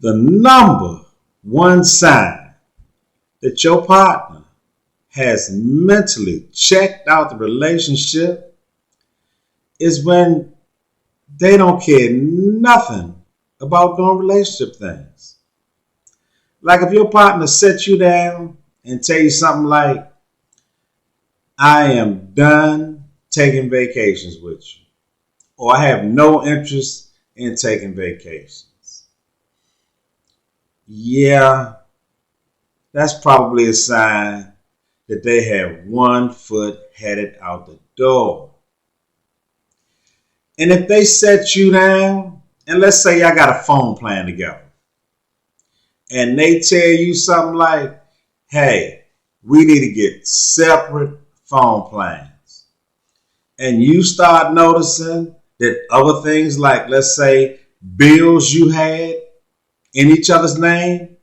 The number one sign that your partner has mentally checked out the relationship is when they don't care nothing about doing relationship things. Like if your partner sets you down and tell you something like, I am done taking vacations with you, or I have no interest in taking vacations. Yeah, that's probably a sign that they have one foot headed out the door. And if they set you down, and let's say y'all got a phone plan together, and they tell you something like, hey, we need to get separate phone plans. And you start noticing that other things like, let's say, bills you had in each other's name,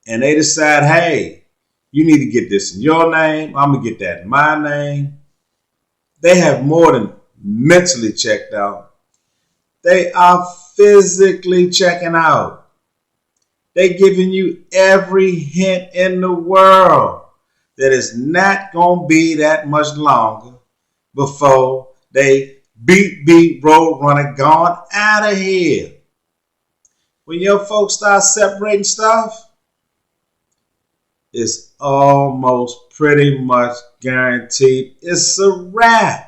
and they decide, hey, you need to get this in your name, I'm going to get that in my name. They have more than mentally checked out. They are physically checking out. They're giving you every hint in the world that it's not going to be that much longer before they beat, road running, gone out of here. When your folks start separating stuff, it's almost pretty much guaranteed it's a wrap.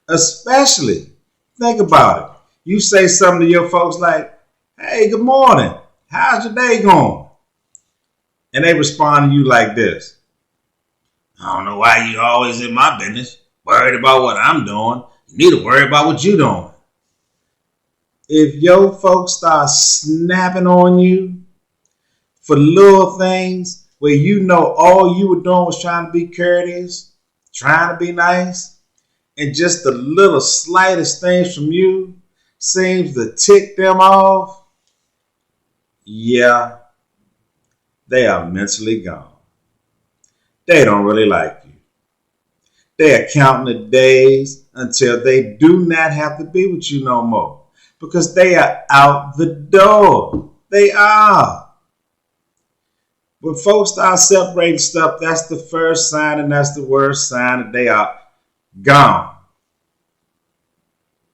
Especially, think about it. You say something to your folks like, hey, good morning. How's your day going? And they respond to you like this. I don't know why you always in my business, worried about what I'm doing. You need to worry about what you're doing. If your folks start snapping on you for little things where you know all you were doing was trying to be courteous, trying to be nice, and just the little slightest things from you seems to tick them off, yeah, they are mentally gone. They don't really like you. They are counting the days until they do not have to be with you no more because they are out the door. They are. When folks start separating stuff, that's the first sign and that's the worst sign that they are gone.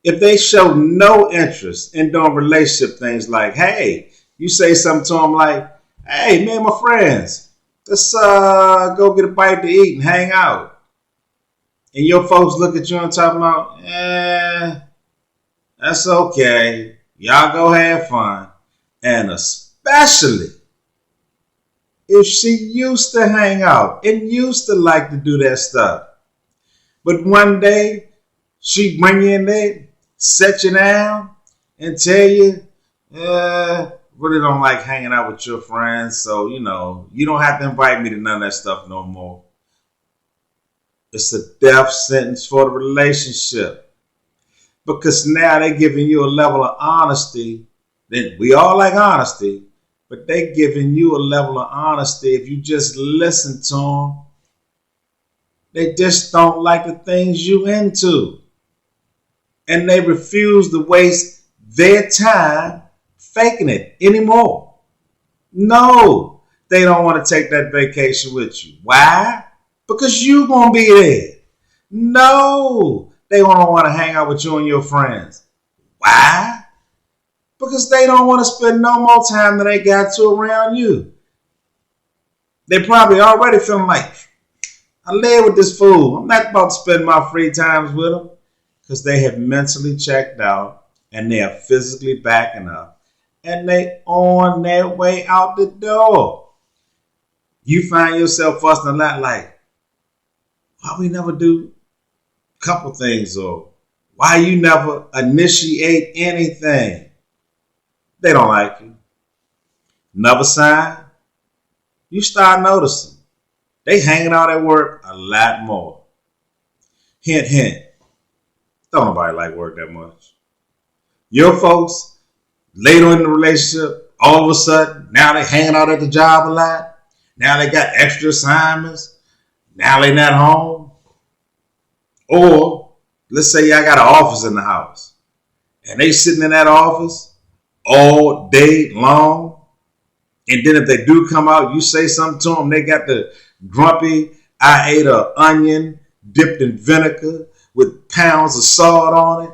If they show no interest in doing relationship things like, hey, you say something to them like, hey, me and my friends, let's go get a bite to eat and hang out. And your folks look at you and talking about, that's okay. Y'all go have fun. And especially if she used to hang out and used to like to do that stuff. But one day she bring you in there, set you down, and tell you, really don't like hanging out with your friends, so, you don't have to invite me to none of that stuff no more. It's a death sentence for the relationship. Because now they're giving you a level of honesty. Then we all like honesty, but they're giving you a level of honesty. If you just listen to them, they just don't like the things you into. And they refuse to waste their time faking it anymore. No, they don't want to take that vacation with you. Why? Because you're going to be there. No, they don't want to hang out with you and your friends. Why? Because they don't want to spend no more time than they got to around you. They probably already feeling like, I live with this fool. I'm not about to spend my free times with him. Because they have mentally checked out and they are physically backing up. And they on their way out the door. You find yourself fussing a lot like, why we never do a couple things, or why you never initiate anything? They don't like you. Another sign, you start noticing they hanging out at work a lot more. Hint, hint. Don't nobody like work that much. Your folks, later in the relationship, all of a sudden, now they hanging out at the job a lot. Now they got extra assignments. Now they not home. Or let's say y'all got an office in the house. And they sitting in that office all day long. And then if they do come out, you say something to them, they got the grumpy, I ate an onion dipped in vinegar with pounds of salt on it.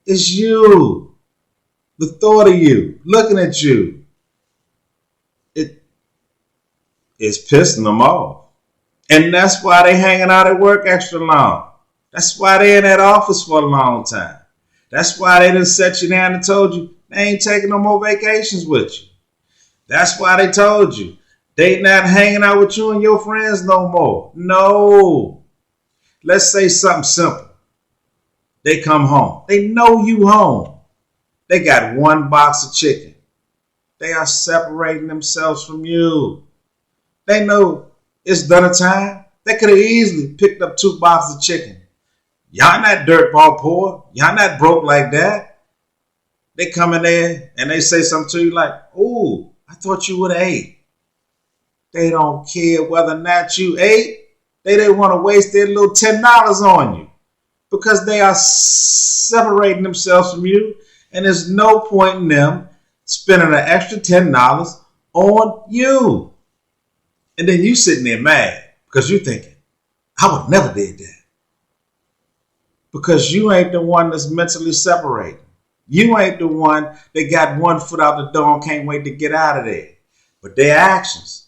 It's you. The thought of you, looking at you, it's pissing them off. And that's why they hanging out at work extra long. That's why they in that office for a long time. That's why they done set you down and told you they ain't taking no more vacations with you. That's why they told you they not hanging out with you and your friends no more. No. Let's say something simple. They come home. They know you home. They got one box of chicken. They are separating themselves from you. They know it's dinner time. They could have easily picked up 2 boxes of chicken. Y'all not dirtball poor. Y'all not broke like that. They come in there and they say something to you like, "Ooh, I thought you would have ate." They don't care whether or not you ate. They didn't want to waste their little $10 on you because they are separating themselves from you, and there's no point in them spending an extra $10 on you. And then you sitting there mad because you thinking, I would never did that. Because you ain't the one that's mentally separating. You ain't the one that got one foot out the door and can't wait to get out of there. But their actions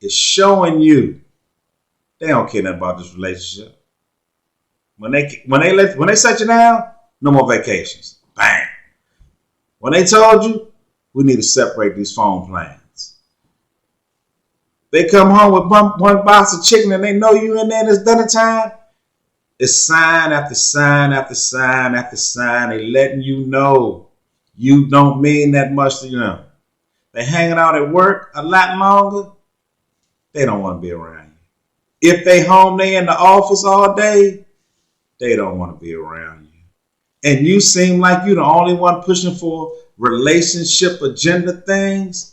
is showing you they don't care nothing about this relationship. When they set you down, no more vacations. Bang. When they told you, we need to separate these phone plans. They come home with one box of chicken and they know you in there and it's dinner time. It's sign after sign after sign after sign. They letting you know you don't mean that much to them. They hanging out at work a lot longer. They don't want to be around you. If they home, they in the office all day. They don't want to be around you. And you seem like you the only one pushing for relationship agenda things.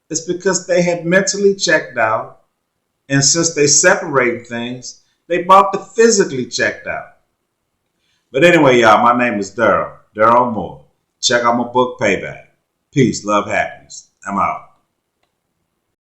It's because they have mentally checked out. And since they separate things, they about to physically checked out. But anyway, y'all, my name is Daryl Moore. Check out my book, Payback. Peace, love, happiness. I'm out.